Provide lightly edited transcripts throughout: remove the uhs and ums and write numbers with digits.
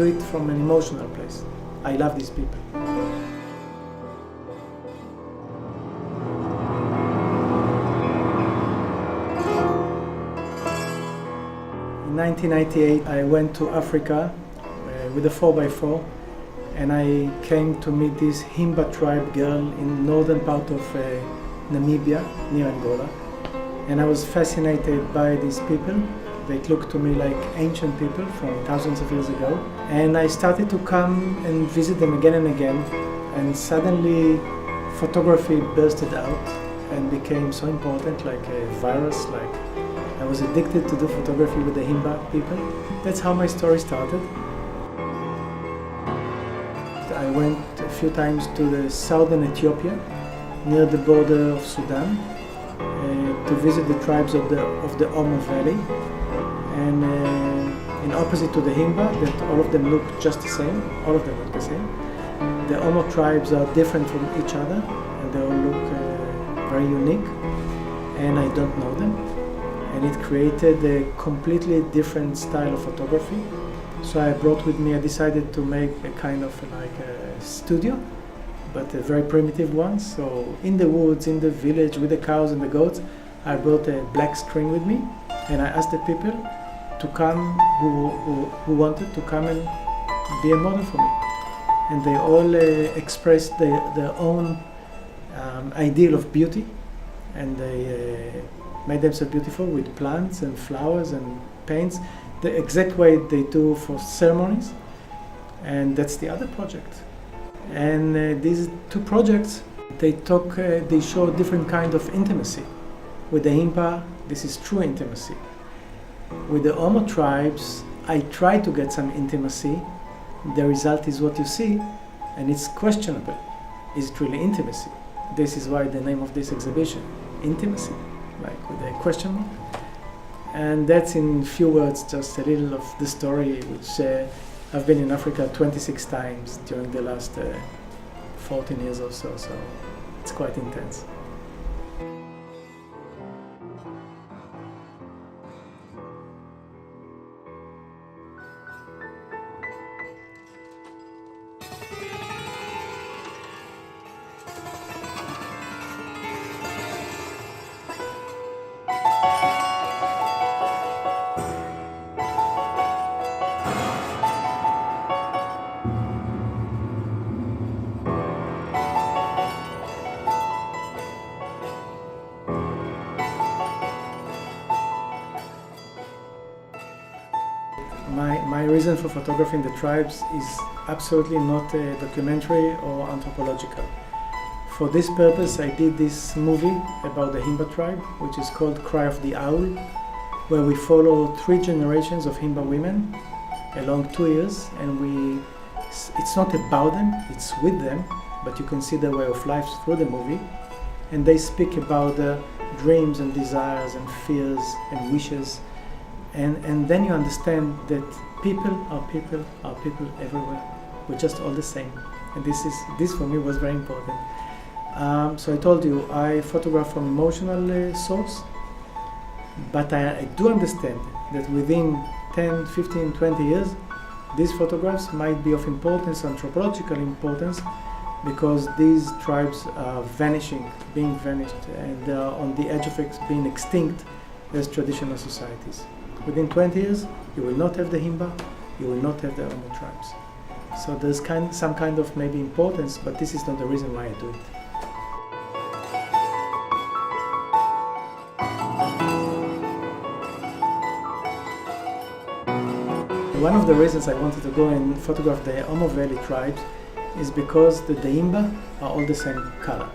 do it from an emotional place. I love these people. In 1998, I went to Africa with a 4x4, and I came to meet this Himba tribe girl in northern part of Namibia, near Angola. And I was fascinated by these people. They looked to me like ancient people from thousands of years ago. And I started to come and visit them again and again. And suddenly photography bursted out and became so important, like a virus. Like I was addicted to do photography with the Himba people. That's how my story started. I went a few times to the southern Ethiopia, near the border of Sudan, to visit the tribes of the Omo Valley. And in opposite to the Himba, that all of them look just the same, all of them look the same. The Omo tribes are different from each other, and they all look very unique, and I don't know them. And it created a completely different style of photography. So I brought with me, I decided to make a kind of like a studio, but a very primitive one. So in the woods, in the village, with the cows and the goats, I brought a black screen with me, and I asked the people to come who wanted to come and be a model for me. And they all expressed their own ideal of beauty, and they made themselves beautiful with plants and flowers and paints, the exact way they do for ceremonies. And that's the other project. And these two projects, they show different kind of intimacy. With the Himba, this is true intimacy. With the Omo tribes, I try to get some intimacy. The result is what you see, and it's questionable. Is it really intimacy? This is why the name of this exhibition, Intimacy, like with a question mark. And that's in few words just a little of the story, which I've been in Africa 26 times during the last 14 years or so it's quite intense. My reason for photographing the tribes is absolutely not documentary or anthropological. For this purpose, I did this movie about the Himba tribe, which is called Cry of the Owl, where we follow 3 generations of Himba women along 2 years, and it's not about them, it's with them, but you can see their way of life through the movie, and they speak about their dreams and desires and fears and wishes. And then you understand that people are people everywhere. We're just all the same. And this for me was very important. So I told you, I photograph from emotional source, but I do understand that within 10, 15, 20 years, these photographs might be of importance, anthropological importance, because these tribes are being vanished, and they are on the edge of being extinct as traditional societies. Within 20 years, you will not have the Himba, you will not have the Omo tribes. So there's some kind of maybe importance, but this is not the reason why I do it. One of the reasons I wanted to go and photograph the Omo Valley tribes is because the Himba are all the same color.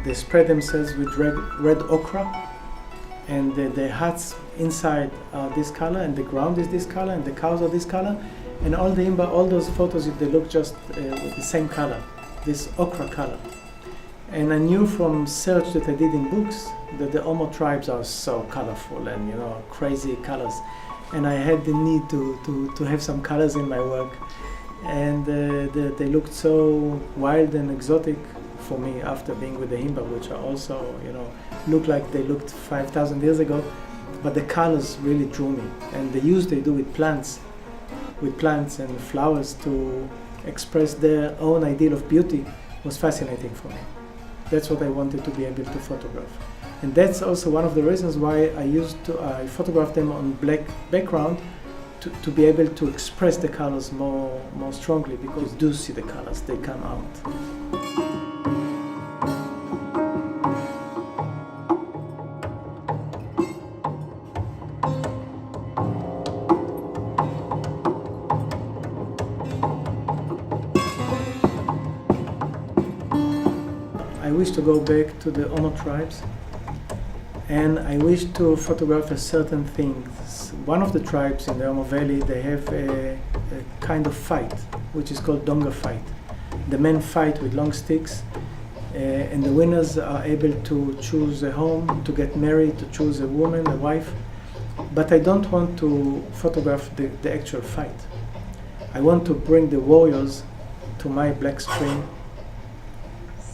They spread themselves with red ochre, and the huts inside are this color, and the ground is this color, and the cows are this color, and all the Himba, all those photos, they look just with the same color, this ochre color. And I knew from search that I did in books that the Omo tribes are so colorful and crazy colors, and I had the need to have some colors in my work, and they looked so wild and exotic for me after being with the Himba, which are also, look like they looked 5,000 years ago, but the colors really drew me. And the use they do with plants with plants and flowers to express their own ideal of beauty was fascinating for me. That's what I wanted to be able to photograph. And that's also one of the reasons why I photographed them on black background to be able to express the colors more strongly, because you do see the colors, they come out. I wish to go back to the Omo tribes, and I wish to photograph a certain things. One of the tribes in the Omo Valley, they have a kind of fight, which is called Donga fight. The men fight with long sticks, and the winners are able to choose a home, to get married, to choose a woman, a wife. But I don't want to photograph the actual fight. I want to bring the warriors to my black screen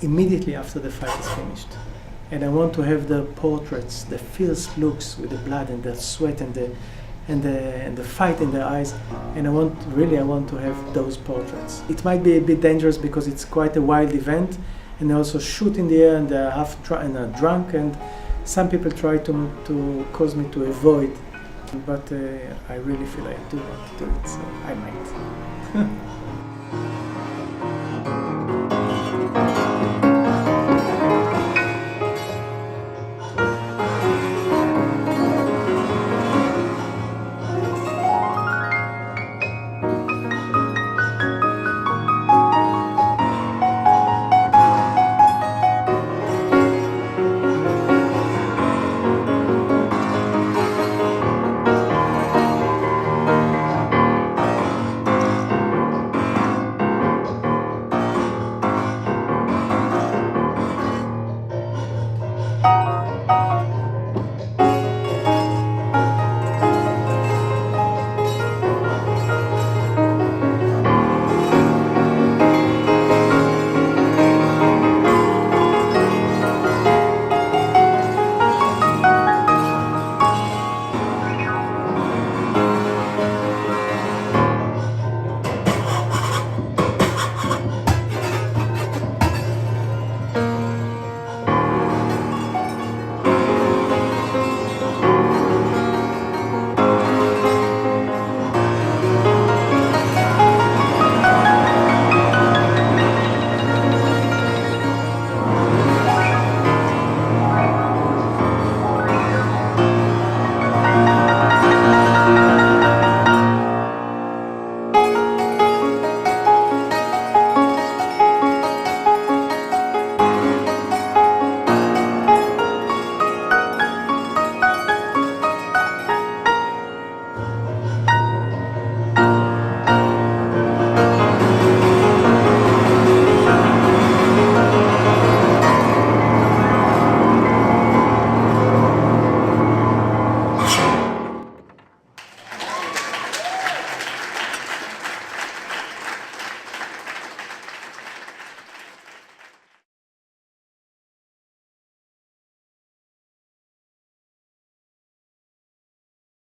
immediately after the fight is finished. And I want to have the portraits, the fierce looks with the blood and the sweat and the fight in their eyes. And I want to have those portraits. It might be a bit dangerous because it's quite a wild event, and they also shoot in the air, and they're drunk, and some people try to cause me to avoid. But I really feel I do want to do it, so I might.